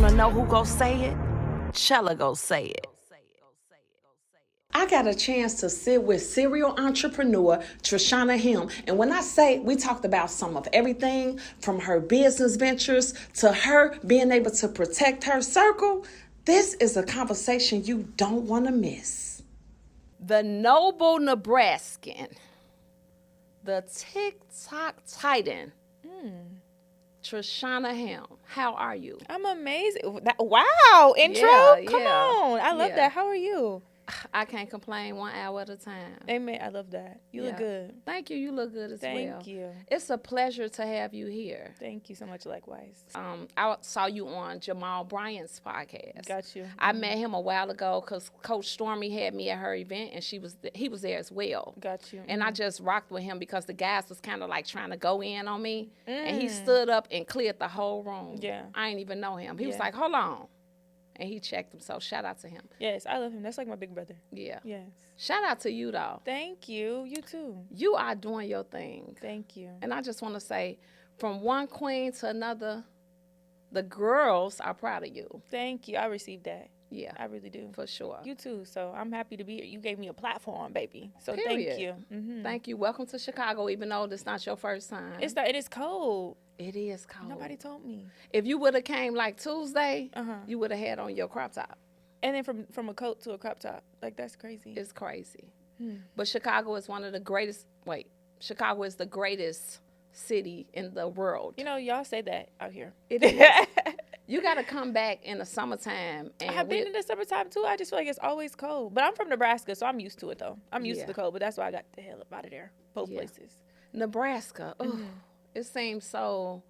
Want to know who go say it? Chella go say it. I got a chance to sit with serial entrepreneur Trishonna Helm. And when I say we talked about some of everything from her business ventures to her being able to protect her circle, this is a conversation you don't want to miss. The noble Nebraskan, the TikTok titan, Trishonna Helm. How are you? I'm amazing. Wow, intro? Yeah, Come yeah, on. I love yeah. that. How are you? I can't complain 1 hour at a time. Amen. I love that. You look good. Thank you. You look good as well. Thank you. It's a pleasure to have you here. Thank you so much. Likewise. I saw you on Jamal Bryant's podcast. Got you. I met him a while ago because Coach Stormy had me at her event, and he was there as well. Got you. And I just rocked with him because the guys was kind of like trying to go in on me, and he stood up and cleared the whole room. Yeah. I didn't even know him. He was like, "Hold on." And he checked him, so shout out to him. Yes, I love him. That's like my big brother. Yeah. Yes. Shout out to you, though. Thank you. You too. You are doing your thing. Thank you. And I just want to say, from one queen to another, the girls are proud of you. Thank you. I received that. Yeah. I really do. For sure. You too. So I'm happy to be here. You gave me a platform, baby. So Period. thank you. Mm-hmm. Thank you. Welcome to Chicago, even though this not your first time. It is cold. It is cold. Nobody told me. If you would have came like Tuesday, you would have had on your crop top. And then from a coat to a crop top. Like, that's crazy. It's crazy. But Chicago is one of the greatest, Chicago is the greatest city in the world. You know, y'all say that out here. It is. You got to come back in the summertime. And I've been in the summertime, too. I just feel like it's always cold. But I'm from Nebraska, so I'm used to it, though. I'm used to the cold, but that's why I got the hell up out of there. Both places. Nebraska. It seems so...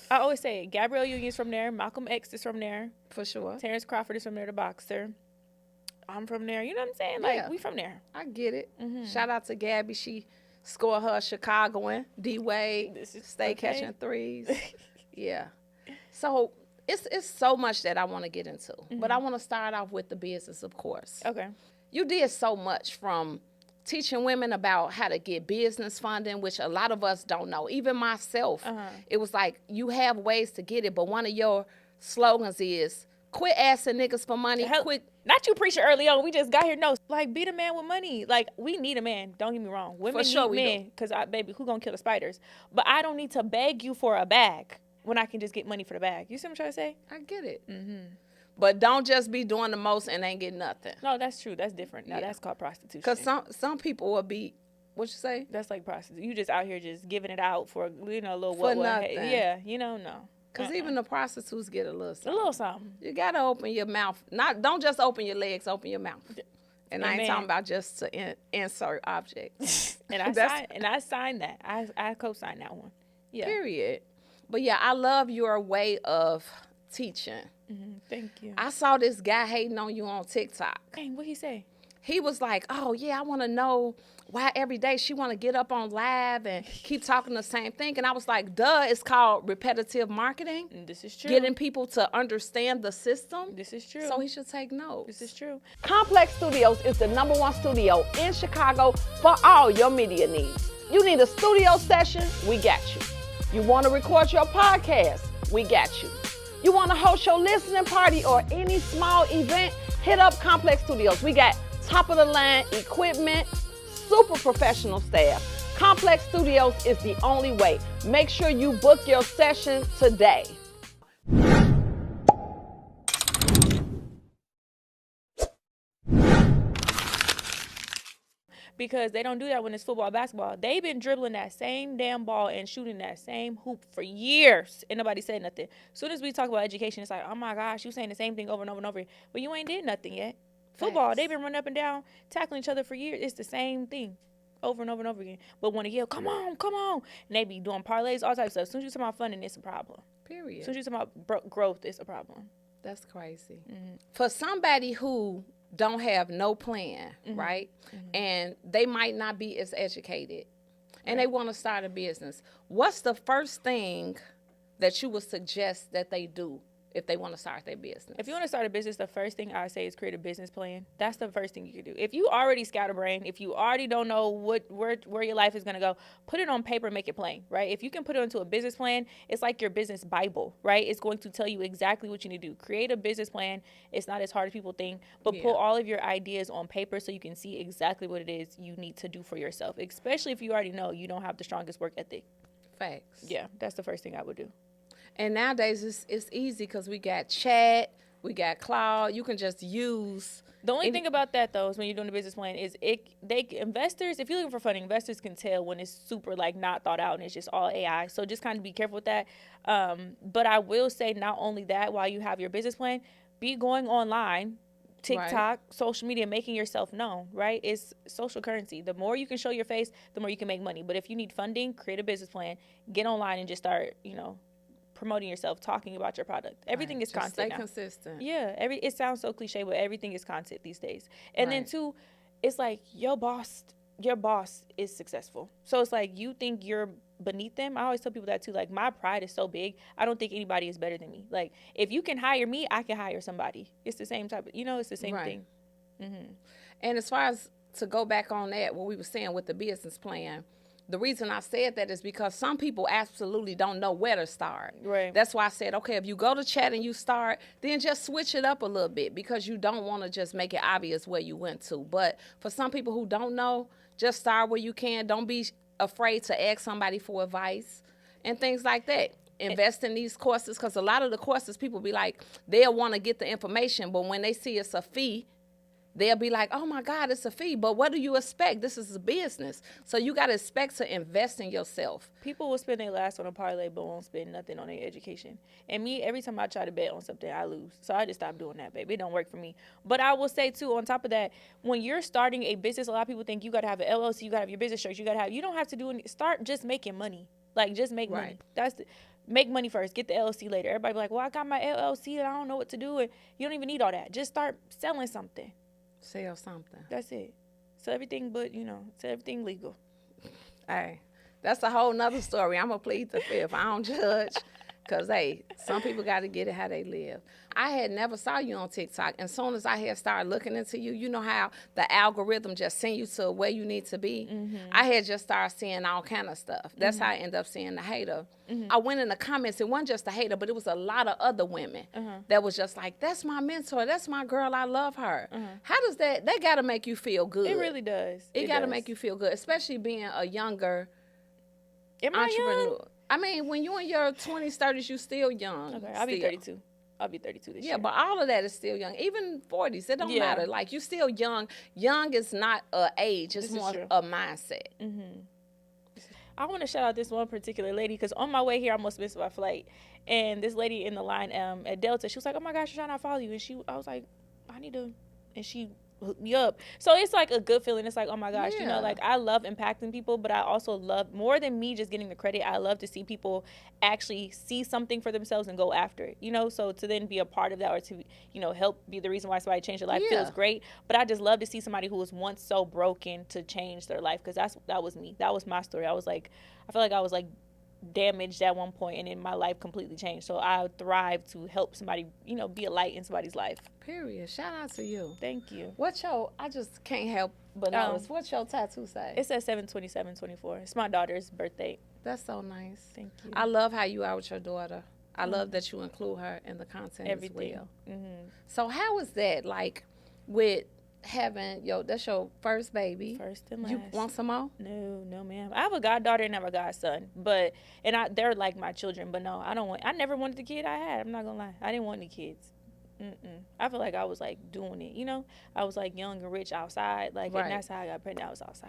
I always say it. Gabrielle Union's from there. Malcolm X is from there. For sure. Terrence Crawford is from there, the boxer. I'm from there. You know what I'm saying? Like, we from there. I get it. Shout out to Gabby. She scored her Chicagoan. D-Wade. Stay catching threes. Yeah. So it's so much that I want to get into. But I want to start off with the business, of course. Okay. You did so much, from teaching women about how to get business funding, which a lot of us don't know. Even myself, it was like, you have ways to get it, but one of your slogans is, quit asking niggas for money, quit. Not you preaching early on. We just got here. No, like, be the man with money. Like, we need a man. Don't get me wrong. Women need men, because, baby, who gonna kill the spiders? But I don't need to beg you for a bag when I can just get money for the bag. You see what I'm trying to say? I get it. But don't just be doing the most and ain't get nothing. No, that's true. That's different. Now, that's called prostitution. Because some people will be, what you say? That's like prostitution. You just out here just giving it out for, a little for nothing. Yeah, no. Because even the prostitutes get a little something. A little something. You got to open your mouth. Don't just open your legs, open your mouth. And I ain't talking about just to insert objects. And I signed that. I co-signed that one. Yeah. Period. But yeah, I love your way of teaching. Thank you. I saw this guy hating on you on TikTok. Dang, what'd he say? He was like, oh, yeah, I want to know why every day she want to get up on live and keep talking the same thing. And I was like, duh, it's called repetitive marketing. This is true. Getting people to understand the system. This is true. So he should take notes. This is true. Complex Studios is the #1 studio in Chicago for all your media needs. You need a studio session? We got you. You want to record your podcast? We got you. You want to host your listening party or any small event? Hit up Complex Studios. We got top-of-the-line equipment, super professional staff. Complex Studios is the only way. Make sure you book your session today. Because they don't do that when it's football, basketball. They've been dribbling that same damn ball and shooting that same hoop for years, and nobody said nothing. As soon as we talk about education, it's like, oh my gosh, you saying the same thing over and over and over, but you ain't did nothing yet. Football, they've been running up and down, tackling each other for years. It's the same thing over and over and over again. But when they yell, come on, and they be doing parlays, all types of stuff. As soon as you talk about funding, it's a problem. Period. As soon as you talk about growth, it's a problem. That's crazy. For somebody who don't have no plan, right? And they might not be as educated and they want to start a business. What's the first thing that you would suggest that they do if they want to start their business? If you want to start a business, the first thing I say is create a business plan. That's the first thing you can do. If you already scatterbrained, if you already don't know where your life is going to go, put it on paper and make it plain, right? If you can put it into a business plan, it's like your business Bible, right? It's going to tell you exactly what you need to do. Create a business plan. It's not as hard as people think, but put all of your ideas on paper so you can see exactly what it is you need to do for yourself, especially if you already know you don't have the strongest work ethic. Facts. Yeah, that's the first thing I would do. And nowadays it's easy because we got chat, we got cloud. You can just use. The only thing about that though is when you're doing a business plan is investors, if you're looking for funding, investors can tell when it's super like not thought out and it's just all AI. So just kind of be careful with that. But I will say not only that, while you have your business plan, be going online, TikTok, social media, making yourself known, right? It's social currency. The more you can show your face, the more you can make money. But if you need funding, create a business plan, get online and just start, promoting yourself, talking about your product. Everything is content. Stay now. consistent. Yeah, it sounds so cliche, but everything is content these days. And then two, it's like your boss is successful. So it's like you think you're beneath them. I always tell people that too. Like my pride is so big. I don't think anybody is better than me. Like if you can hire me, I can hire somebody. It's the same type of, it's the same thing. Mm-hmm. And as far as to go back on that, what we were saying with the business plan, the reason I said that is because some people absolutely don't know where to start. Right. That's why I said, okay, if you go to chat and you start, then just switch it up a little bit because you don't want to just make it obvious where you went to. But for some people who don't know, just start where you can. Don't be afraid to ask somebody for advice and things like that. Invest in these courses because a lot of the courses, people be like, they'll want to get the information, but when they see it's a fee, they'll be like, oh, my God, it's a fee. But what do you expect? This is a business. So you got to expect to invest in yourself. People will spend their last on a parlay but won't spend nothing on their education. And me, every time I try to bet on something, I lose. So I just stopped doing that, baby. It don't work for me. But I will say, too, on top of that, when you're starting a business, a lot of people think you got to have an LLC, you got to have your business structure, you don't have to do start just making money. Like, just make money. Make money first. Get the LLC later. Everybody be like, well, I got my LLC and I don't know what to do. And you don't even need all that. Just start selling something. Sell something. That's it. So everything but, sell everything legal. Hey, that's a whole nother story. I'm going to plead the fifth. I don't judge because, hey, some people got to get it how they live. I had never saw you on TikTok. And as soon as I had started looking into you, you know how the algorithm just send you to where you need to be? Mm-hmm. I had just started seeing all kind of stuff. That's how I ended up seeing the hater. Mm-hmm. I went in the comments. It wasn't just the hater, but it was a lot of other women that was just like, that's my mentor. That's my girl. I love her. How does that got to make you feel good. It really does. It got to make you feel good, especially being a younger entrepreneur. Young? I mean, when you're in your 20s, 30s, you still young. Okay, I'll be 32. I'll be 32 this year. Yeah, but all of that is still young. Even 40s, it don't matter. Like, you still young. Young is not an age. It's more a mindset. Mm-hmm. I want to shout out this one particular lady because on my way here, I almost missed my flight. And this lady in the line at Delta, she was like, oh, my gosh, Trishonna, I follow you. And I was like, I need to. And she hooked me up. So it's like a good feeling. It's like, oh my gosh, like I love impacting people, but I also love, more than me just getting the credit, I love to see people actually see something for themselves and go after it, so to then be a part of that or to, help be the reason why somebody changed their life feels great. But I just love to see somebody who was once so broken to change their life, because that was me. That was my story. I feel like I was like damaged at one point and then my life completely changed. So I thrive to help somebody, be a light in somebody's life. Period. Shout out to you. Thank you. I just can't help but notice, what's your tattoo say? It says 7/27/24. It's my daughter's birthday. That's so nice. Thank you. I love how you are with your daughter. I love that you include her in the content Everything. as well. Mm-hmm. So how is that, like, with having that's your first baby? First and last. You want some more? No, ma'am. I have a goddaughter and I have a godson, they're like my children. But no, I never wanted the kid I had. I'm not gonna lie. I didn't want any kids. I feel like I was like doing it. I was like young and rich outside, and that's how I got pregnant. I was outside.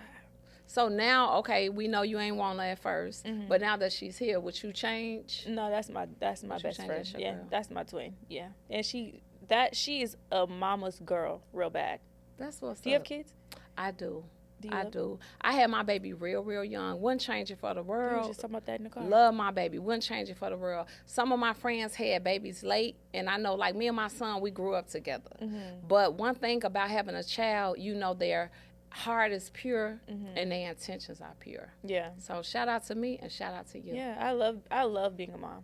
So now, okay, we know you ain't want her at first, but now that she's here, would you change? No, that's my best friend. Yeah, that's my twin. Yeah, and she is a mama's girl, real bad. That's what's up. Do you have kids? I do. I do. I had my baby real, real young. Wouldn't change it for the world. You were just talking about that in the car. Love my baby. Wouldn't change it for the world. Some of my friends had babies late, and I know, like, me and my son, we grew up together. Mm-hmm. But one thing about having a child, their heart is pure and their intentions are pure. Yeah. So shout out to me and shout out to you. Yeah, I love being a mom.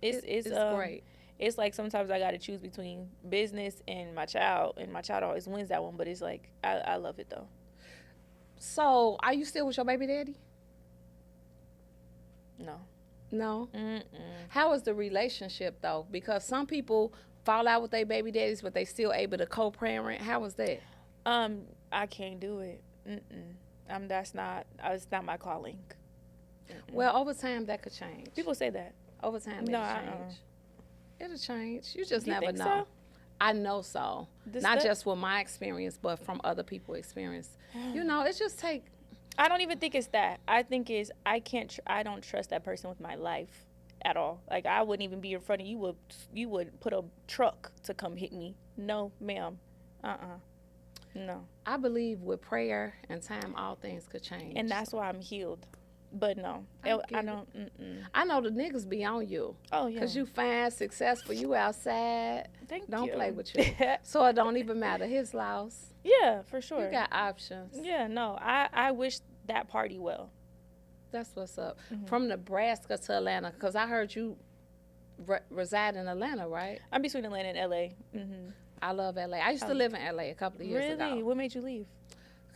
It's great. it's like sometimes I got to choose between business and my child always wins that one. But it's like I love it though. So, are you still with your baby daddy? No. No. Mm-mm. How is the relationship though? Because some people fall out with their baby daddies, but they still able to co-parent. How is that? I can't do it. That's not. It's not my calling. Well, over time that could change. People say that. Over time it'll change. It'll change. You just You never think know. so? I know so. Not just with my experience, but from other people's experience. You know, it just take. I don't even think it's that. I think it's I don't trust that person with my life at all. Like I wouldn't even be in front of you. You would put a truck to come hit me. No, ma'am. No. I believe with prayer and time, all things could change. And that's why I'm healed. But no, I don't. I know the niggas be on you. Oh yeah. Cause you fine, successful, you outside. Thank Don't you. play with you. So it don't even matter his loss. Yeah, for sure. You got options. Yeah, no. I wish that party well. That's what's up. From Nebraska to Atlanta, cause I heard you reside in Atlanta, right? I'm between Atlanta and LA. I love LA. I used to live in LA a couple of years ago. Really? What made you leave?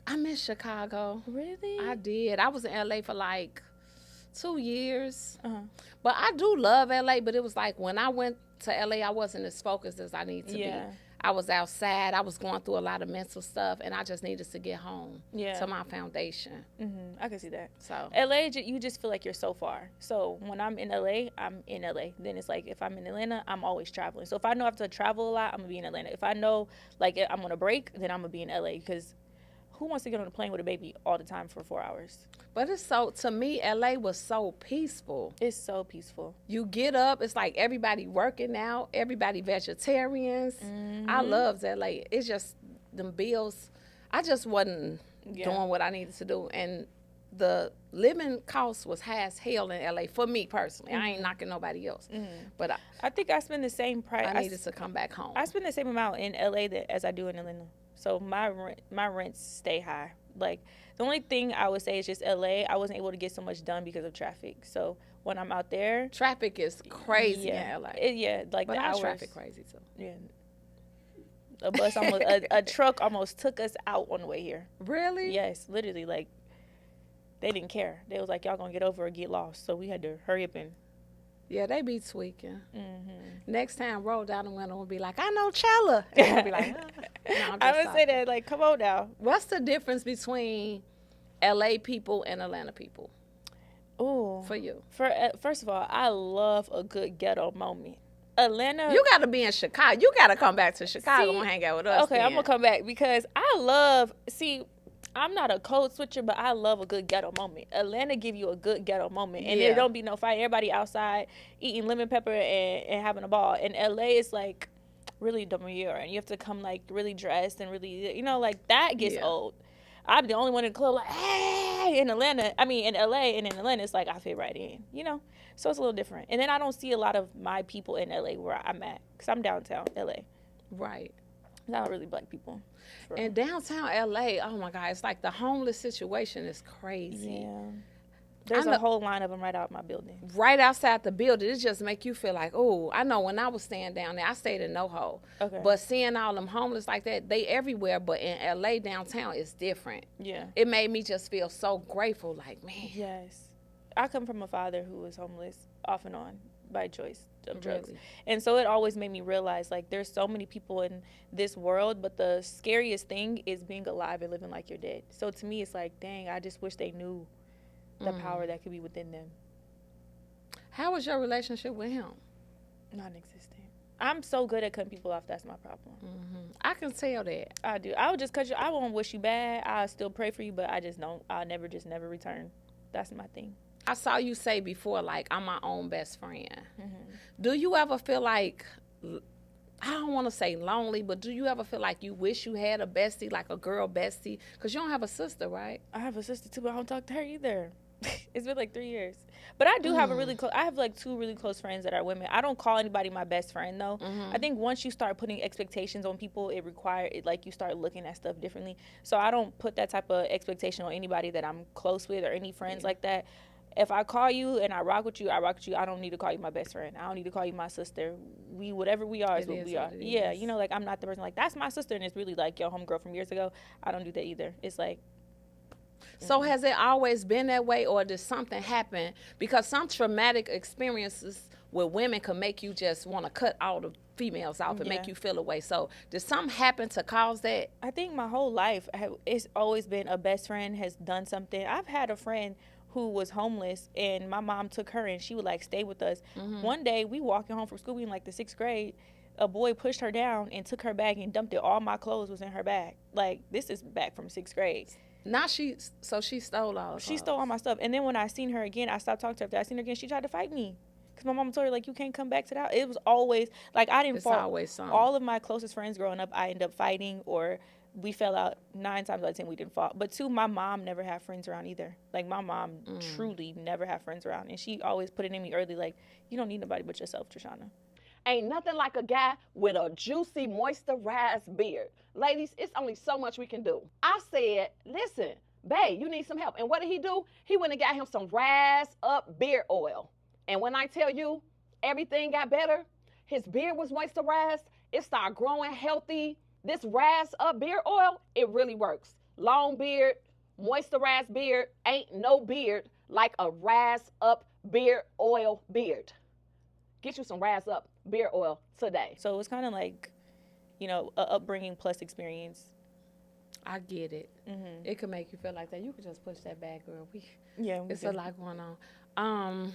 I miss Chicago. Really? I did. I was in LA for like 2 years. Uh-huh. But I do love LA, but it was like when I went to LA, I wasn't as focused as I need to be. I was outside. I was going through a lot of mental stuff, and I just needed to get home to my foundation. I can see that. So LA, you just feel like you're so far. So when I'm in LA, I'm in LA. Then it's like if I'm in Atlanta, I'm always traveling. So if I know I have to travel a lot, I'm going to be in Atlanta. If I know like I'm on a break, then I'm going to be in LA because who wants to get on a plane with a baby all the time for 4 hours? But it's so, to me, LA was so peaceful. It's so peaceful. You get up, it's like everybody working out, everybody vegetarians. I loved LA. It's just them bills. I just wasn't doing what I needed to do. And the living cost was high as hell in LA for me personally. I ain't knocking nobody else. But I think I spend the same price. I needed to come back home. I spend the same amount in LA as I do in Atlanta. So my rents stay high. Like the only thing I would say is just LA. I wasn't able to get so much done because of traffic. So when I'm out there, traffic is crazy in LA. Like but the hours. Traffic crazy too. Yeah. A bus almost, a truck almost took us out on the way here. Really? Yes, literally. Like they didn't care. They was like, y'all gonna get over or get lost. So we had to hurry up and. Yeah, they be tweaking. Next time, roll down the window and be like, I know Chella. And I'll be like, no, I would say that, like, come on now. What's the difference between LA people and Atlanta people? Ooh. For you? First of all, I love a good ghetto moment. Atlanta. You got to be in Chicago. You got to come back to Chicago and hang out with us. Okay, I'm going to come back because I'm not a code switcher, but I love a good ghetto moment. Atlanta give you a good ghetto moment. And there don't be no fight. Everybody outside eating lemon pepper and having a ball. In LA, it's like really demure. And you have to come like really dressed and really, like that gets old. I'm the only one in the club like, hey, in LA. And in Atlanta, it's like I fit right in, So it's a little different. And then I don't see a lot of my people in LA where I'm at because I'm downtown LA. Right. Not really black people. And downtown LA, oh my God, it's like the homeless situation is crazy. Yeah. There's a whole line of them right out my building. Right outside the building. It just make you feel like, oh, I know when I was staying down there, I stayed in NoHo. Okay. But seeing all them homeless like that, they everywhere. But in LA downtown, it's different. Yeah. It made me just feel so grateful. Like, man. Yes. I come from a father who was homeless off and on by choice of drugs. Really? And so it always made me realize, like, there's so many people in this world, but the scariest thing is being alive and living like you're dead. So to me, it's like, dang, I just wish they knew the power that could be within them. How was your relationship with him? Non-existent. I'm so good at cutting people off. That's my problem. I can tell that. I do. I would just cut you. I won't wish you bad. I'll still pray for you, but I just don't. I'll never return. That's my thing. I saw you say before, like, I'm my own best friend. Do you ever feel like, I don't want to say lonely, but do you ever feel like you wish you had a bestie, like a girl bestie? Because you don't have a sister, right? I have a sister, too, but I don't talk to her either. It's been like 3 years. But I do have I have like 2 really close friends that are women. I don't call anybody my best friend, though. I think once you start putting expectations on people, like you start looking at stuff differently. So I don't put that type of expectation on anybody that I'm close with or any friends like that. If I call you and I rock with you, I rock with you. I don't need to call you my best friend. I don't need to call you my sister. Whatever we are is what we are. Yeah, you know, like, I'm not the person like, that's my sister, and it's really like your homegirl from years ago. I don't do that either. It's like, So has it always been that way, or did something happen? Because some traumatic experiences with women can make you just want to cut all the females off and make you feel away. So did something happen to cause that? I think my whole life, it's always been a best friend has done something. I've had a friend who was homeless, and my mom took her, and she would like stay with us. One day we walking home from school, we in like the 6th grade. A boy pushed her down and took her bag and dumped it. All my clothes was in her bag. Like, this is back from 6th grade. Now she stole all. She stole all my stuff. And then when I seen her again, I stopped talking to her. After I seen her again, she tried to fight me. Because my mom told her, like, you can't come back to the house. It was always, like, I didn't fall. Always something. All of my closest friends growing up, I ended up fighting, or we fell out 9 times out of 10 we didn't fall. But 2, my mom never had friends around either. Like, my mom truly never had friends around. And she always put it in me early, like, you don't need nobody but yourself, Trishonna. Ain't nothing like a guy with a juicy, moisturized beard. Ladies, it's only so much we can do. I said, listen, babe, you need some help. And what did he do? He went and got him some Rise Up beard oil. And when I tell you everything got better, his beard was moisturized, it started growing healthy. This Rise Up beard oil, it really works. Long beard, moisturized beard, ain't no beard like a Rise Up beard oil beard. Get you some Rise Up beard oil today. So it was kind of like, you know, a upbringing plus experience. I get it. It could make you feel like that. You could just push that back, girl. It's a lot going on.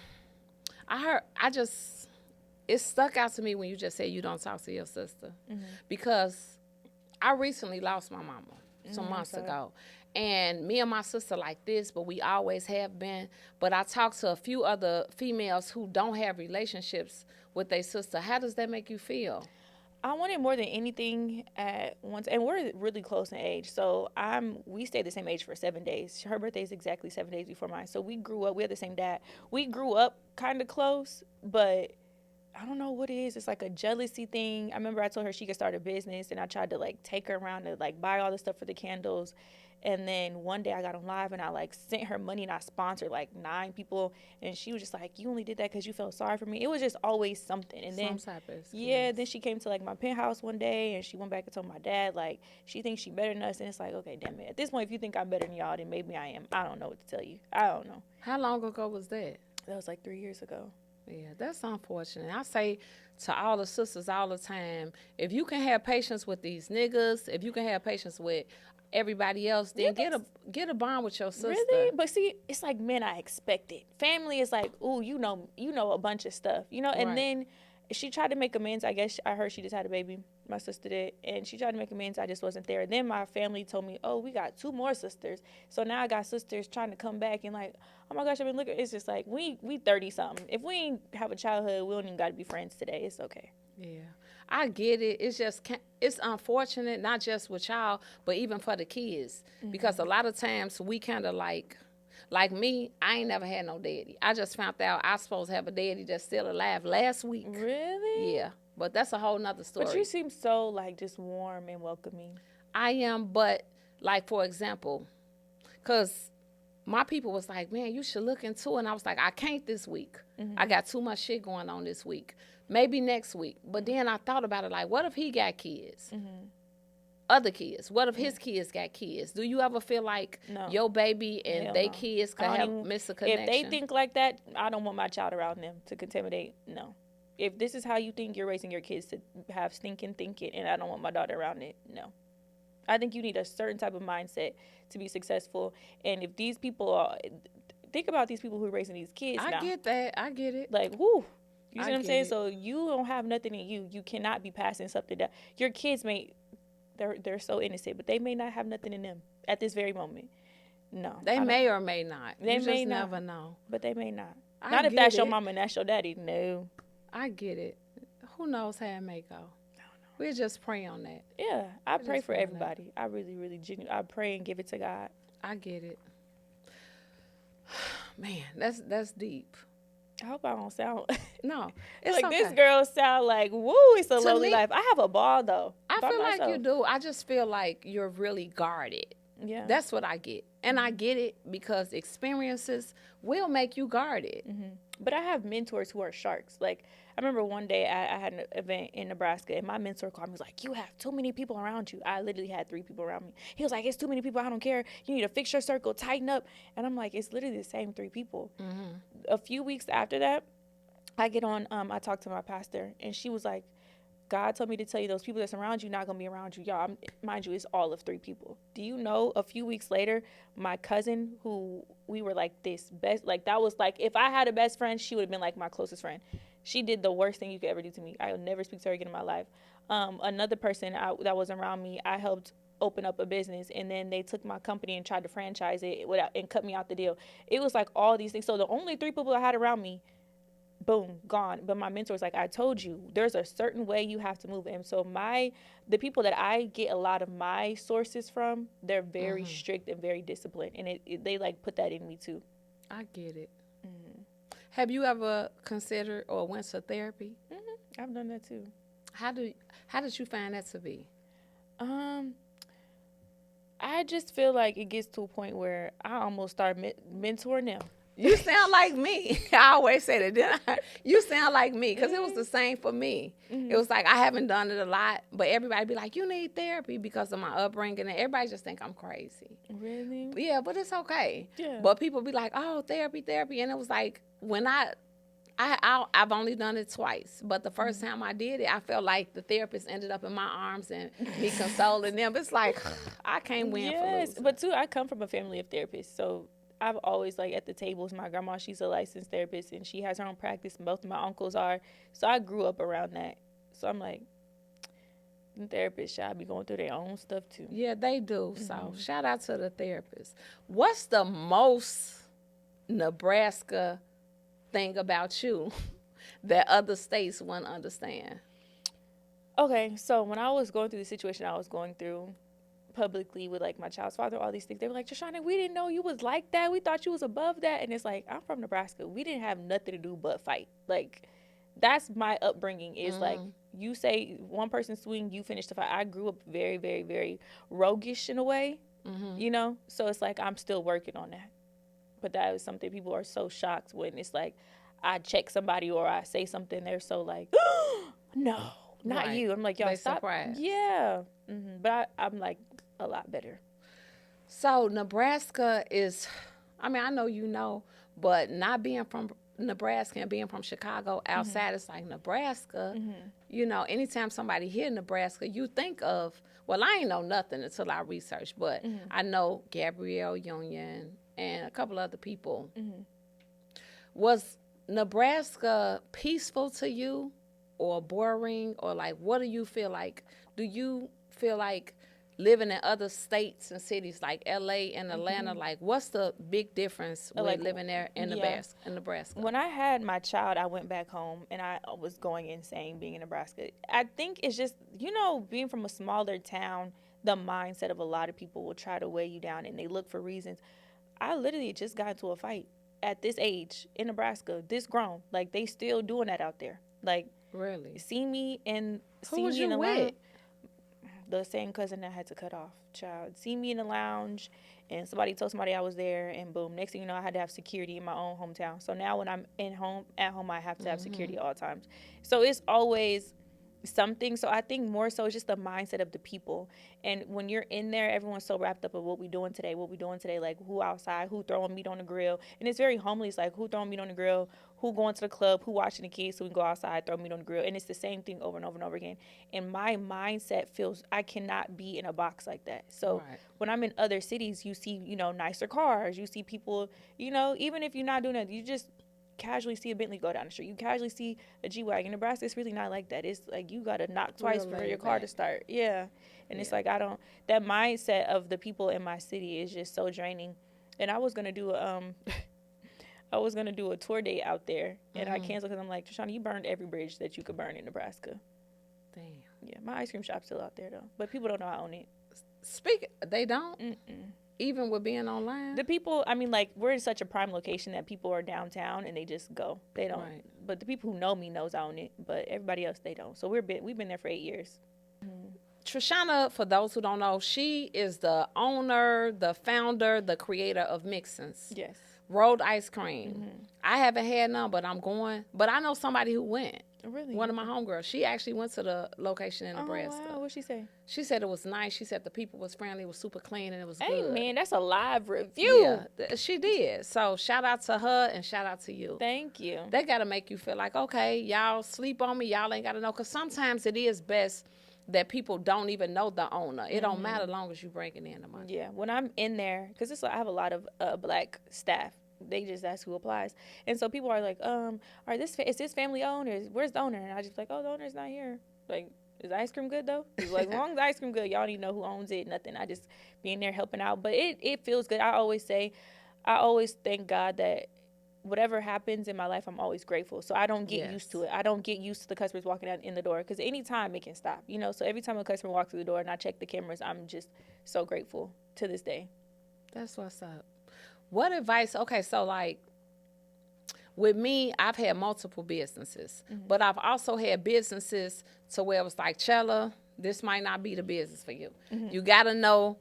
It stuck out to me when you just said you don't talk to your sister, because I recently lost my mama some months ago. And me and my sister like this, but we always have been. But I talked to a few other females who don't have relationships with their sister. How does that make you feel? I wanted more than anything at once, and we're really close in age. So we stayed the same age for 7 days. Her birthday is exactly 7 days before mine. So we grew up. We had the same dad. We grew up kind of close, but I don't know what it is. It's like a jealousy thing. I remember I told her she could start a business, and I tried to like take her around to like buy all the stuff for the candles. And then one day I got on live and I like sent her money and I sponsored like 9 people. And she was just like, you only did that because you felt sorry for me. It was just always something. And then, then she came to like my penthouse one day and she went back and told my dad, like, she thinks she better than us. And it's like, okay, damn it. At this point, if you think I'm better than y'all, then maybe I am. I don't know what to tell you. I don't know. How long ago was that? That was like 3 years ago. Yeah, that's unfortunate. I say to all the sisters all the time, if you can have patience with these niggas, if you can have patience with everybody else, then get a bond with your sister. Really? But see, it's like men I expected. Family is like, ooh, you know a bunch of stuff, you know. And then she tried to make amends. I guess I heard she just had a baby. My sister did, and she tried to make amends. I just wasn't there. Then my family told me, oh, we got 2 more sisters. So now I got sisters trying to come back and like, oh my gosh, I've been looking. It's just like we 30 something. If we ain't have a childhood, we don't even got to be friends today. It's okay. Yeah, I get it. It's just, it's unfortunate, not just with y'all, but even for the kids. Because a lot of times we kind of like me, I ain't never had no daddy. I just found out I supposed to have a daddy that's still alive last week. Really? Yeah, but that's a whole nother story. But you seem so like just warm and welcoming. I am, but like, for example, because my people was like, man, you should look into it. And I was like, I can't this week. I got too much shit going on this week. Maybe next week. But then I thought about it, like, what if he got kids? Other kids? What if his kids got kids? Do you ever feel like your baby and they kids could have missed a connection? If they think like that, I don't want my child around them to contaminate. No. If this is how you think you're raising your kids to have stinking thinking, and I don't want my daughter around it, no. I think you need a certain type of mindset to be successful. And if these people are, think about these people who are raising these kids now. I get that. I get it. Like, whoo. You see what I'm saying? So you don't have nothing in you. You cannot be passing something down. Your kids they're so innocent, but they may not have nothing in them at this very moment. No. They may or may not. They may just not. never know. But they may not. Not if that's your mama and that's your daddy. No. I get it. Who knows how it may go? I don't know. We'll just pray on that. Yeah. I pray for everybody. I really, really genuinely, I pray and give it to God. I get it. Man, that's deep. I hope I don't sound no. It's like okay. This girl sound like woo. It's a lonely life. I have a ball though. I feel like you do. I just feel like you're really guarded. Yeah. That's what I get. And I get it because experiences will make you guarded. But I have mentors who are sharks. Like, I remember one day I had an event in Nebraska, and my mentor called me. He was like, "You have too many people around you." I literally had 3 people around me. He was like, "It's too many people. I don't care. You need to fix your circle, tighten up." And I'm like, it's literally the same 3 people. A few weeks after that, I get on, I talked to my pastor, and she was like, God told me to tell you those people that surround you not going to be around you. Y'all, mind you, it's all of 3 people. Do you know, a few weeks later, my cousin, who we were like this best, like that was like, if I had a best friend, she would have been like my closest friend. She did the worst thing you could ever do to me. I will never speak to her again in my life. Another person that was around me, I helped open up a business, and then they took my company and tried to franchise it and cut me out the deal. It was like all these things. So the only 3 people I had around me, boom, gone. But my mentor was like, I told you, there's a certain way you have to move. And so the people that I get a lot of my sources from, they're very strict and very disciplined, and they like put that in me too. I get it. Have you ever considered or went to therapy? I've done that too. How did you find that to be? I just feel like it gets to a point where I almost start mentoring them. You sound like me. I always say that, didn't I? You sound like me, because it was the same for me. It was like I haven't done it a lot, but everybody be like, you need therapy because of my upbringing, and everybody just think I'm crazy. Really? Yeah, but it's okay. Yeah. But people be like, oh, therapy. And it was like, when I've only done it twice, but the first time I did it, I felt like the therapist ended up in my arms and me consoling them. It's like, I can't win for losing. But too, I come from a family of therapists, so I've always, like, at the tables, my grandma, she's a licensed therapist, and she has her own practice, and both of my uncles are. So I grew up around that. So I'm like, therapists should be going through their own stuff too. Yeah, they do. So shout out to the therapist. What's the most Nebraska thing about you that other states wouldn't understand? Okay, so when I was going through the situation I was going through publicly with, like, my child's father, all these things, they were like, Trishonna, we didn't know you was like that. We thought you was above that. And it's like, I'm from Nebraska. We didn't have nothing to do but fight. Like, that's my upbringing, is like, you say one person swing, you finish the fight. I grew up very, very, very roguish in a way, you know? So it's like, I'm still working on that. But that is something people are so shocked when it's like, I check somebody or I say something, they're so like, no, not Right. you. I'm like, y'all They stop. surprised. Yeah. But I'm like a lot better. So Nebraska is, I mean, I know you know, but not being from Nebraska and being from Chicago outside, it's like Nebraska, you know, anytime somebody hear Nebraska, you think of, well, I ain't know nothing until I researched, but I know Gabrielle Union and a couple other people. Was Nebraska peaceful to you or boring, or like, what do you feel like? Do you feel like living in other states and cities like LA and Atlanta, like, what's the big difference with Like, living there in Nebraska? When I had my child, I went back home and I was going insane being in Nebraska. I think it's just, you know, being from a smaller town, the mindset of a lot of people will try to weigh you down and they look for reasons. I literally just got into a fight at this age in Nebraska, this grown. Like, they still doing that out there. Like, Really? see me in Who was the you with? lounge. The same cousin that I had to cut off, child. See me in the lounge, and somebody told somebody I was there, and boom. Next thing you know, I had to have security in my own hometown. So now when I'm at home, I have to have security at all times. So it's always something. So I think more so it's just the mindset of the people. And when you're in there, everyone's so wrapped up in what we doing today, like who outside, who throwing meat on the grill. And it's very homely. It's like who throwing meat on the grill, who going to the club, who watching the kids so we can go outside, throw meat on the grill. And it's the same thing over and over and over again. And my mindset feels I cannot be in a box like that. So when I'm in other cities, you see, you know, nicer cars. You see people, you know, even if you're not doing that, you just casually see a Bentley go down the street. You casually see a G-Wagon. Nebraska, it's really not like that. It's like you got to knock twice for your car to start. Yeah. And it's like that mindset of the people in my city is just so draining. And I was going to do a tour date out there, and I canceled because I'm like, Trishonna, you burned every bridge that you could burn in Nebraska. Damn. Yeah, my ice cream shop's still out there, though. But people don't know I own it. They don't? Even with being online? The people, I mean, like, we're in such a prime location that people are downtown and they just go. They don't. Right. But the people who know me knows I own it. But everybody else, they don't. So we've been there for 8 years. Trishonna, for those who don't know, she is the owner, the founder, the creator of Mixins. Yes. Rolled ice cream. I haven't had none, but I'm going. But I know somebody who went. Really? One of my homegirls. She actually went to the location in Nebraska. Oh, wow. What'd she say? She said it was nice. She said the people was friendly, it was super clean, and it was Hey, good. man, that's a live review. Yeah, she did. So shout out to her and shout out to you. Thank you. They got to make you feel like, okay, y'all sleep on me. Y'all ain't got to know. Because sometimes it is best that people don't even know the owner. It don't matter as long as you bringing in the money. Yeah, when I'm in there, because I have a lot of black staff. They just ask who applies, and so people are like, is this family owned, or where's the owner? And I just like, oh, the owner's not here. Like, is the ice cream good though? It's like, as long as the ice cream good, y'all don't even know who owns it. Nothing. I just be in there helping out, but it feels good. I always thank God that whatever happens in my life, I'm always grateful. So I don't get used to it. I don't get used to the customers walking out in the door, because anytime it can stop, you know. So every time a customer walks through the door and I check the cameras, I'm just so grateful to this day. That's what's up. What advice? Okay, so like with me, I've had multiple businesses, but I've also had businesses to where it was like, Chella, this might not be the business for you. You got to know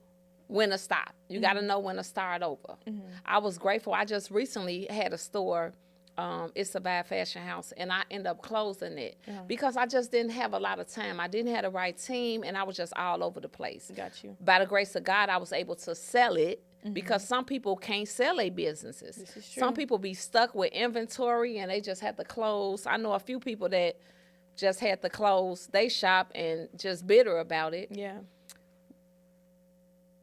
when to stop. You got to know when to start over. I was grateful. I just recently had a store. It's a bad fashion house, and I ended up closing it because I just didn't have a lot of time. I didn't have the right team, and I was just all over the place. Got you. By the grace of God, I was able to sell it. Because some people can't sell their businesses. This is true. Some people be stuck with inventory and they just had to close. I know a few people that just had to close they shop and just bitter about it. Yeah.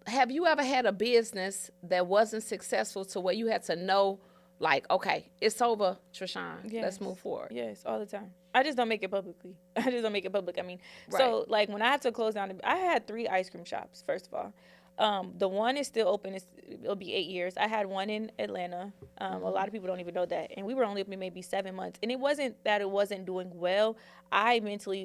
Have you ever had a business that wasn't successful to where you had to know, like, okay, it's over, Trishonna, let's move forward? Yes, all the time. I just don't make it publicly. I mean, so like when I have to close down, I had 3 ice cream shops, first of all. The one is still open. It'll be 8 years. I had one in Atlanta. A lot of people don't even know that. And we were only open maybe 7 months. And it wasn't that it wasn't doing well. I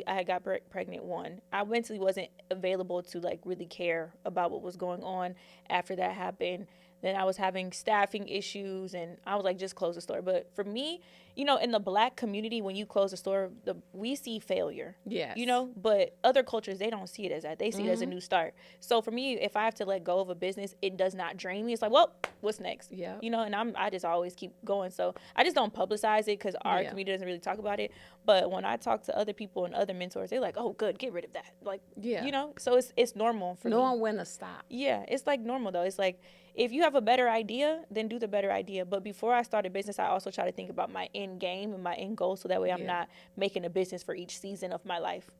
had got pregnant one. I mentally wasn't available to like really care about what was going on after that happened. Then I was having staffing issues, and I was like, just close the store. But for me, you know, in the black community, when you close a store, we see failure. Yes. You know, but other cultures, they don't see it as that. They see it as a new start. So for me, if I have to let go of a business, it does not drain me. It's like, well, what's next? Yeah. You know, and I just always keep going. So I just don't publicize it because our community doesn't really talk about it. But when I talk to other people and other mentors, they're like, oh, good, get rid of that. Like, you know, so it's normal for me. Knowing when to stop. Yeah, it's like normal though. It's like, if you have a better idea, then do the better idea. But before I start a business, I also try to think about my end game and my end goal, so that way I'm not making a business for each season of my life.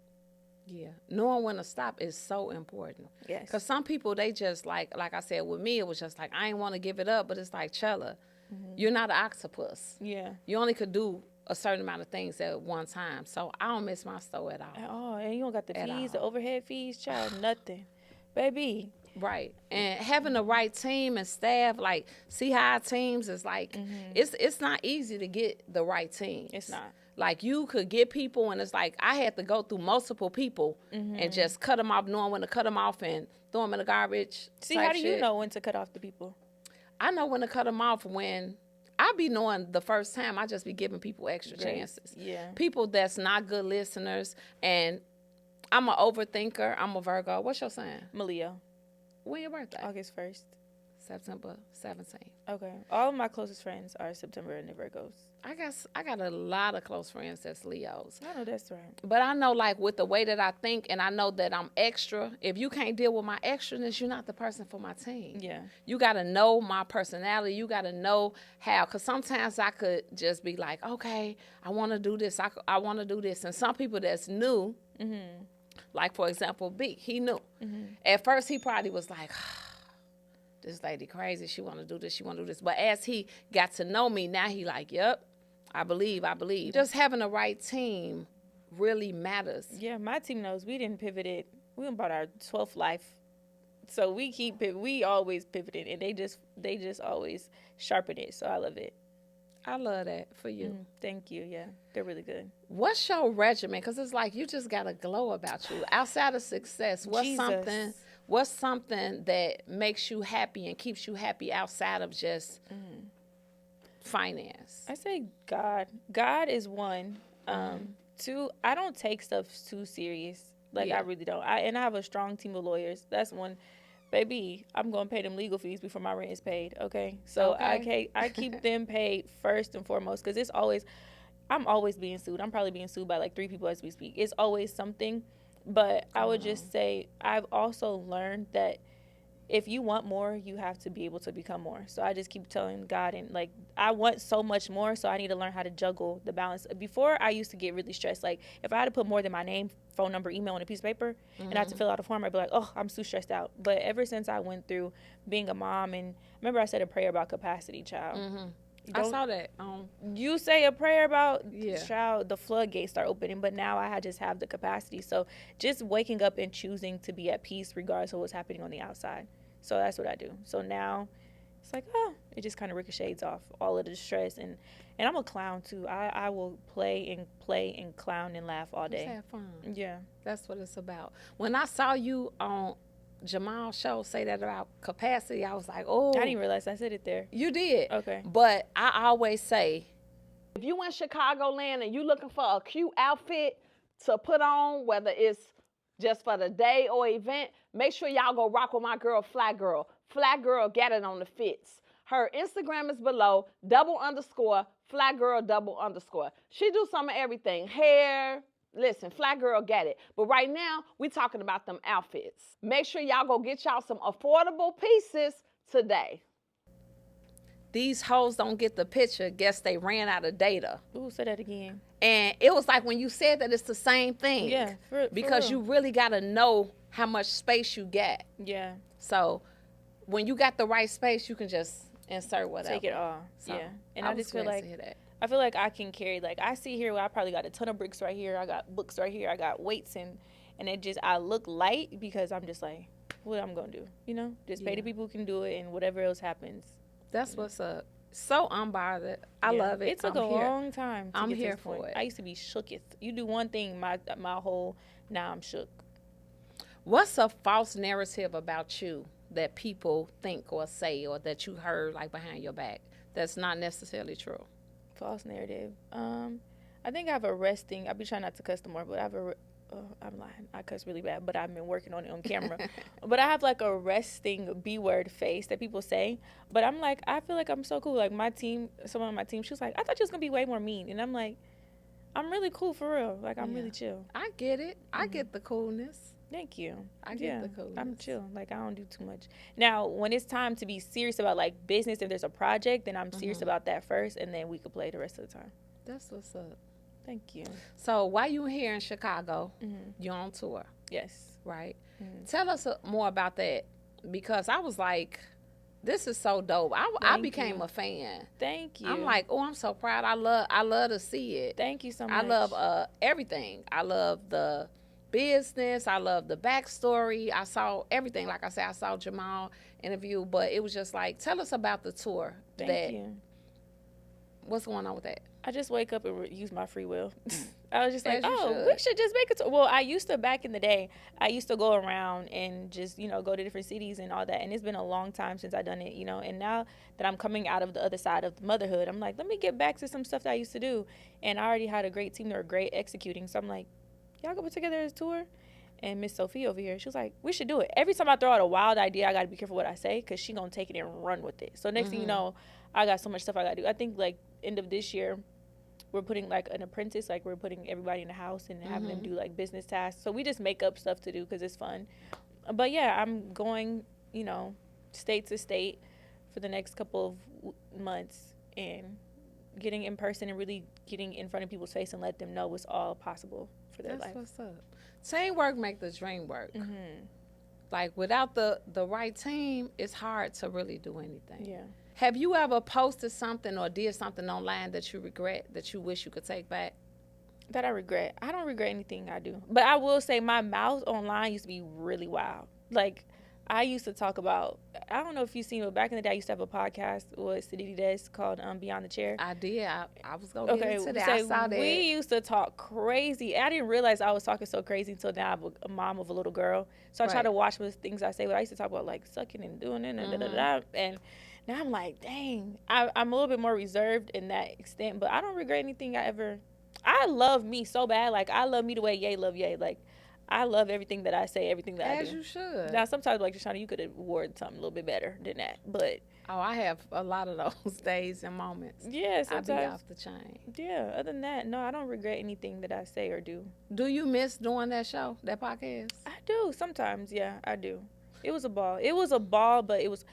Yeah. Knowing when to stop is so important. Yes. Because some people, they just like I said, with me, it was just like, I ain't want to give it up, but it's like, Chella, you're not an octopus. Yeah. You only could do a certain amount of things at one time. So I don't miss my store at all. Oh, and you don't got the fees, the overhead fees, child, nothing. Baby. Right. And having the right team and staff, like, see how our teams is like, it's not easy to get the right team. It's not. Like, you could get people, and it's like, I had to go through multiple people and just cut them off, knowing when to cut them off and throw them in the garbage. See, how do you know when to cut off the people? I know when to cut them off when I be knowing the first time. I just be giving people extra chances. Yeah. People that's not good listeners, and I'm an overthinker. I'm a Virgo. What's your sign? Leo. When your birthday? August 1st. September 17th. Okay. All of my closest friends are September and the Virgos. I got a lot of close friends that's Leos. I know that's right. But I know, like, with the way that I think, and I know that I'm extra, if you can't deal with my extraness, you're not the person for my team. Yeah. You got to know my personality. You got to know how. Because sometimes I could just be like, okay, I want to do this. I want to do this. And some people that's new, like, for example, B, he knew. At first, he probably was like, this lady crazy. She want to do this. She want to do this. But as he got to know me, now he like, yep, I believe. Just having the right team really matters. Yeah, my team knows we didn't pivot it. We about our 12th life. So we always pivoted, and they just always sharpen it. So I love it. I love that for you. Thank you. Yeah, they're really good. What's your regimen? Because it's like you just got a glow about you. Outside of success, what's something that makes you happy and keeps you happy outside of just finance? I say God. God is one. 2, I don't take stuff too serious. Like, Yeah. I really don't. I have a strong team of lawyers. That's one. Baby, I'm going to pay them legal fees before my rent is paid, okay? So Okay. I keep them paid first and foremost, because I'm always being sued. I'm probably being sued by like 3 people as we speak. It's always something. But I would just say I've also learned that if you want more, you have to be able to become more. So I just keep telling God, and like, I want so much more, so I need to learn how to juggle the balance. Before, I used to get really stressed. Like, if I had to put more than my name, phone number, email on a piece of paper, and I had to fill out a form, I'd be like, oh, I'm too stressed out. But ever since I went through being a mom, and remember I said a prayer about capacity, child. I saw that. You say a prayer about, Yeah. child, the floodgates start opening. But now I just have the capacity. So just waking up and choosing to be at peace regardless of what's happening on the outside. So that's what I do. So now it's like, oh, it just kind of ricochets off all of the stress. And I'm a clown too. I will play and clown and laugh all day. Just have fun. Yeah. That's what it's about. When I saw you on Jamal's show say that about capacity, I was like, oh. I didn't realize I said it there. You did. Okay. But I always say, If you in Chicagoland and you looking for a cute outfit to put on, whether it's just for the day or event, make sure y'all go rock with my girl, Flat Girl. Flat Girl got it on the fits. Her Instagram is below, _Flat Girl _. She do some of everything. Hair. Listen, Flat Girl got it. But right now, we talking about them outfits. Make sure y'all go get y'all some affordable pieces today. these hoes don't get the picture. Guess they ran out of data. Ooh, say that again. And it was like when you said that, it's the same thing. Yeah, because real. you really got to know how much space you get. Yeah. So when you got the right space, you can just insert whatever. Take it all. So, yeah. And I just feel like that. I feel like I can carry, like, I see here where I probably got a ton of bricks right here. I got books right here. I got weights, and it just, I look light because I'm just like, what I'm going to do, you know? Just pay the people who can do it, and whatever else happens. That's what's up. So unbothered. I love it. It took a long time to I'm get to here this for point. it. I used to be shooketh. You do one thing, my whole, now I'm shook. What's a false narrative about you that people think or say, or that you heard like behind your back that's not necessarily true? False narrative. I think I have a resting. I be trying not to cuss no more, but I have I'm lying. I cuss really bad, but I've been working on it on camera. But I have like a resting B-word face that people say. But I'm like, I feel like I'm so cool. Like my team, someone on my team, she was like, I thought you was gonna be way more mean, and I'm like, I'm really cool for real. Like I'm really chill. I get it. I get the coolness. Thank you. I get the coolness. I'm chill. Like I don't do too much. Now, when it's time to be serious about like business, if there's a project, then I'm serious about that first, and then we could play the rest of the time. That's what's up. Thank you. So while you here in Chicago, you're on tour, Yes. right? Tell us more about that, because I was like, this is so dope. I became a fan. Thank you. I'm like, oh, I'm so proud. I love to see it. Thank you so much. I love everything. I love the business. I love the backstory. I saw everything. Like I said, I saw Jamal interview, but it was just like, tell us about the tour. Thank you. What's going on with that? I just wake up and use my free will. I was just like, As you oh, should. we should just make it. Well, I used to, back in the day, I used to go around and just, go to different cities and all that. And it's been a long time since I've done it, And now that I'm coming out of the other side of motherhood, I'm like, let me get back to some stuff that I used to do. And I already had a great team that were great executing. So I'm like, y'all go put together this tour? And Miss Sophie over here, she was like, we should do it. Every time I throw out a wild idea, I got to be careful what I say, because she going to take it and run with it. So next thing you know, I got so much stuff I got to do. I think, like, end of this year, we're putting, like, an apprentice. Like, we're putting everybody in the house and having them do, like, business tasks. So we just make up stuff to do because it's fun. But, yeah, I'm going, state to state for the next couple of months and getting in person and really getting in front of people's face and let them know what's all possible for their life. That's what's up. Teamwork make the dream work. Like, without the right team, it's hard to really do anything. Yeah. Have you ever posted something or did something online that you regret, that you wish you could take back? That I regret. I don't regret anything I do. But I will say my mouth online used to be really wild. Like, I used to talk about, I don't know if you've seen, but back in the day, I used to have a podcast with Siditi Des called Beyond the Chair. I did. I was going to get into that. I saw that. We used to talk crazy. I didn't realize I was talking so crazy until now I'm a mom of a little girl. So I try to watch the things I say. But I used to talk about, like, sucking and doing it and da-da-da. And now I'm like, dang. I'm a little bit more reserved in that extent. But I don't regret anything I love me so bad. Like, I love me the way Ye love Ye. Like, I love everything that I say, everything that I As do. you should. Now, sometimes, like Trishonna, you could have worded something a little bit better than that. But, Oh, I have a lot of those days and moments. yeah, I be sometimes. off the chain. Yeah, other than that, no, I don't regret anything that I say or do. Do you miss doing that show, that podcast? I do. Sometimes, yeah, I do. It was a ball. It was a ball, but it was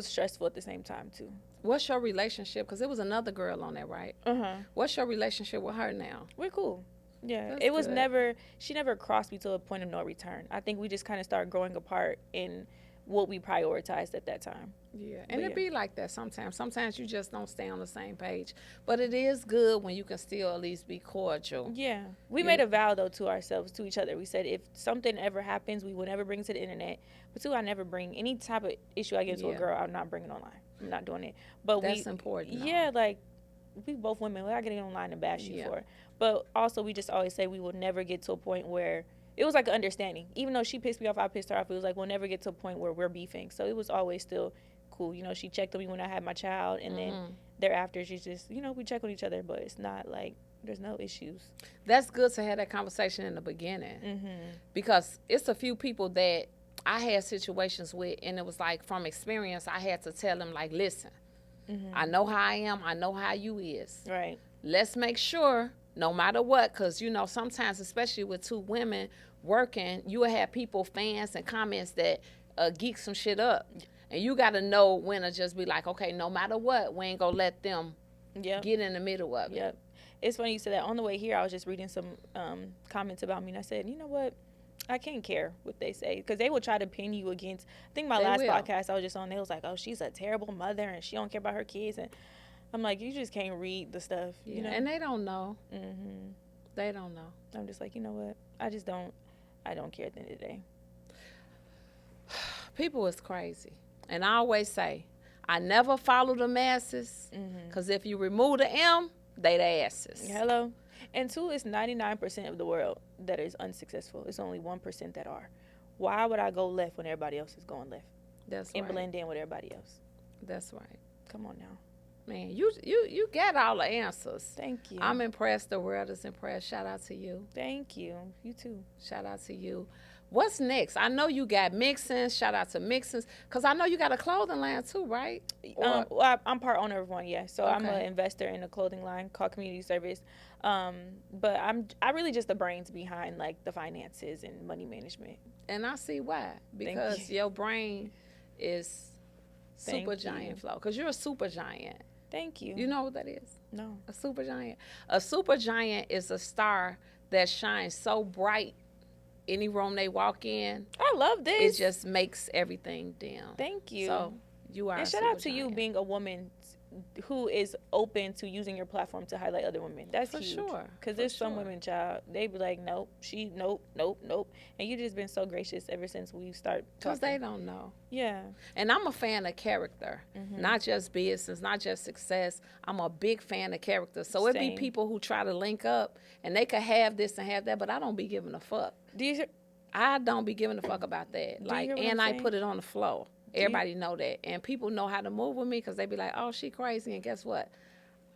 stressful at the same time, too. What's your relationship? Because it was another girl on there, right? Uh-huh. What's your relationship with her now? We're cool. Yeah, That's it was good. she never crossed me to a point of no return. I think we just kind of started growing apart in what we prioritized at that time. Yeah, and But it be like that sometimes. Sometimes you just don't stay on the same page. But it is good when you can still at least be cordial. Yeah. We Yeah. made a vow, though, to ourselves, to each other. We said if something ever happens, we will never bring it to the internet. But, two, I never bring any type of issue I get to a Yeah. girl, I'm not bringing online. I'm not doing it. But That's important, though. Yeah, like, we both women, we're not getting online and bash you Yeah. for it. But also, we just always say we will never get to a point where it was like an understanding. Even though she pissed me off, I pissed her off. It was like we'll never get to a point where we're beefing. So it was always still cool. You know, she checked on me when I had my child, and then thereafter, she's just, you know, we check on each other. But it's not like there's no issues. That's good to have that conversation in the beginning. Because it's a few people that I had situations with, and it was like from experience, I had to tell them, like, listen, I know how I am. I know how you is. Right. Let's make sure, no matter what, because, you know, sometimes, especially with two women working, you will have people, fans, and comments that geek some shit up. And you got to know when to just be like, okay, no matter what, we ain't going to let them Yep. get in the middle of it. Yep. It's funny you said that. On the way here, I was just reading some comments about me, and I said, you know what? I can't care what they say, because they will try to pin you against. I think my They last will. podcast I was just on, they was like, oh, she's a terrible mother, and she don't care about her kids. And I'm like, you just can't read the stuff, Yeah. you know? And they don't know. They don't know. I'm just like, you know what? I don't care at the end of the day. People is crazy. And I always say, I never follow the masses, because if you remove the M, they the asses. Hello. And two, it's 99% of the world that is unsuccessful. It's only 1% that are. Why would I go left when everybody else is going left That's and right. blend in with everybody else? That's right. Come on now. Man, you got all the answers. Thank you. I'm impressed. The world is impressed. Shout out to you. Thank you. You too. Shout out to you. What's next? I know you got mixins. Shout out to mixins. Because I know you got a clothing line too, right? Well, I'm part owner of one, yeah. So I'm Okay. an investor in a clothing line called Community Service. But I really just the brains behind like the finances and money management. And I see why. Because you. your brain is Thank super you. giant flow. Because you're a super giant. Thank you. You know what that is? No. A super giant. A super giant is a star that shines so bright any room they walk in. I love this. It just makes everything dim. Thank you. So you are. And a shout out super to you giant. being a woman who is open to using your platform to highlight other women. That's For huge. sure. Because For there's some sure. women, child, they be like, nope, nope. And you just been so gracious ever since we start Because talking. they don't know. Yeah. And I'm a fan of character, not just business, not just success. I'm a big fan of character. So it be Same. people who try to link up and they could have this and have that, but I don't be giving a fuck. Do you I don't be giving a fuck about that. you Like, hear what and I'm I saying? put it on the floor. Everybody know that. And people know how to move with me because they be like, oh, she crazy. And guess what?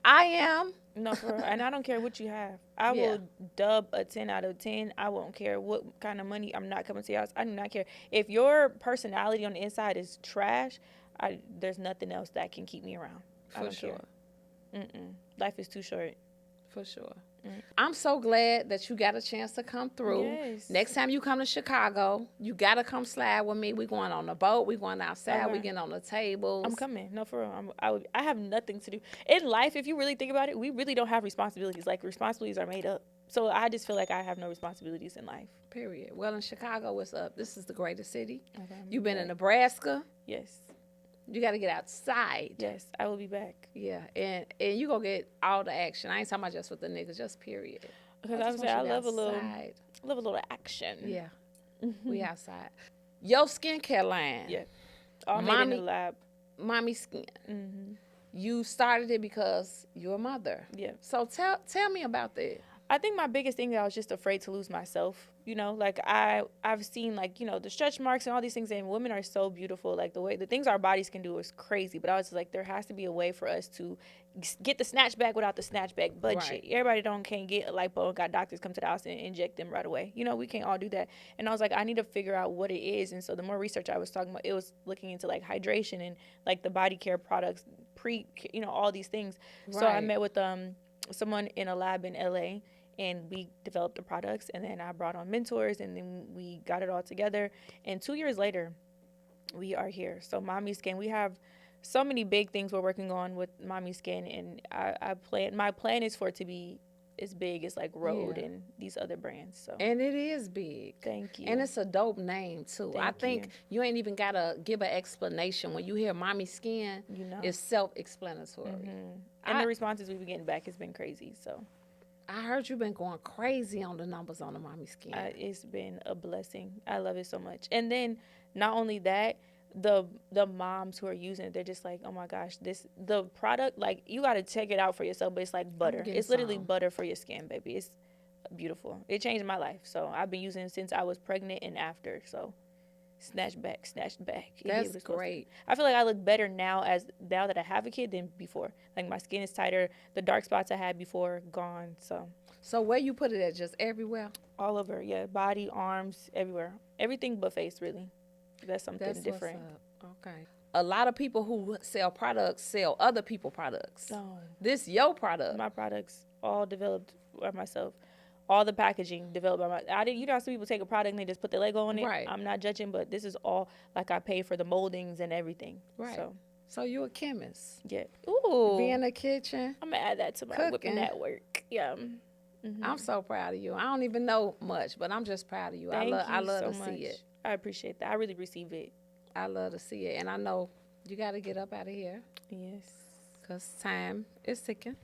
I am. No, for real. And I don't care what you have. I Yeah. will dub a 10 out of 10. I won't care what kind of money. I'm not coming to your house. I do not care. If your personality on the inside is trash, there's nothing else that can keep me around. I For don't sure. care. Life is too short. For sure. I'm so glad that you got a chance to come through. Yes. Next time you come to Chicago, you got to come slide with me. We going on the boat. We going outside. We Okay. getting on the tables. I'm coming. No, for real. I have nothing to do. In life, if you really think about it, we really don't have responsibilities. Like, responsibilities are made up. So I just feel like I have no responsibilities in life. Period. Well, in Chicago, what's up? This is the greatest city. Okay, I'm You've been back. in Nebraska. Yes. You got to get outside. Yes. I will be back. Yeah. And you going to get all the action. I ain't talking about just with the niggas, just period. Because just I want say I you to love outside. a little action. Yeah. We outside. Your skincare line. Yeah. All made in Mommy- the lab. Mommy Skin. You started it because you're a mother. Yeah. So tell me about that. I think my biggest thing that I was just afraid to lose myself. Like I've seen like, the stretch marks and all these things, and women are so beautiful. Like the things our bodies can do is crazy. But I was like, there has to be a way for us to get the snatch back without the snatch back budget. Right. Everybody can't get a lipo and got doctors come to the house and inject them right away. We can't all do that. And I was like, I need to figure out what it is. And so the more research I was talking about, it was looking into like hydration and like the body care products, all these things. Right. So I met with someone in a lab in LA, and we developed the products, and then I brought on mentors, and then we got it all together. And 2 years later, we are here. So Mommy Skin, we have so many big things we're working on with Mommy Skin, and my plan is for it to be as big as like Rhode and these other brands. So And it is big. Thank you. And it's a dope name too. I think you ain't even gotta give an explanation. When you hear Mommy Skin, it's self-explanatory. And the responses we've been getting back has been crazy. So I heard you've been going crazy on the numbers on the Mommy Skin. it's been a blessing. I love it so much. And then not only that, the moms who are using it, they're just like, oh my gosh, the product, like, you got to check it out for yourself, but it's like butter. It's literally butter for your skin, baby. It's beautiful. It changed my life. So I've been using it since I was pregnant and after. So snatched back. That's great. I feel like I look better now that I have a kid than before. Like, my skin is tighter. The dark spots I had before, gone. So where you put it at? Just everywhere? All over, yeah. Body, arms, everywhere. Everything but face, really. That's something different. What's up. Okay. A lot of people who sell products sell other people's products. No. This your product. My products, all developed by myself. All the packaging developed by some people take a product and they just put their logo on it. Right. I'm not judging, but this is all, like, I pay for the moldings and everything. Right. So you a chemist. Yeah. Ooh. Be in the kitchen. I'm going to add that to my whipping network. Yeah. Mm-hmm. I'm so proud of you. I don't even know much, but I'm just proud of you. I love to see it. I appreciate that. I really receive it. I love to see it. And I know you got to get up out of here. Yes. Because time is ticking.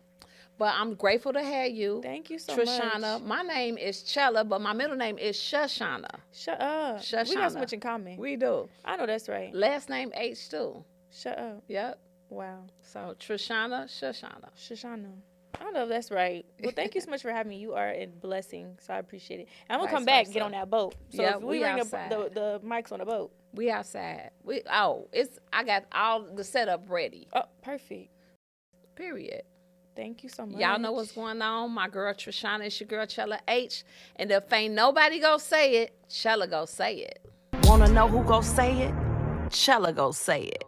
But I'm grateful to have you. Thank you so Trishonna. much. My name is Chella, but my middle name is Shoshana. Shut up. Shoshana. We got so much in common. We do. I know that's right. Last name H too. Shut up. Yep. Wow. So Trishonna, Shoshana. Shoshana. I don't know if that's right. Well, thank you so much for having me. You are a blessing, so I appreciate it. And I'm going to come back and get on that boat. So if we bring the mics on the boat. We outside. I got all the setup ready. Oh, perfect. Period. Thank you so much. Y'all know what's going on. My girl Trishonna, it's your girl Chella H. And if ain't nobody go say it, Chella go say it. Wanna know who go say it? Chella go say it.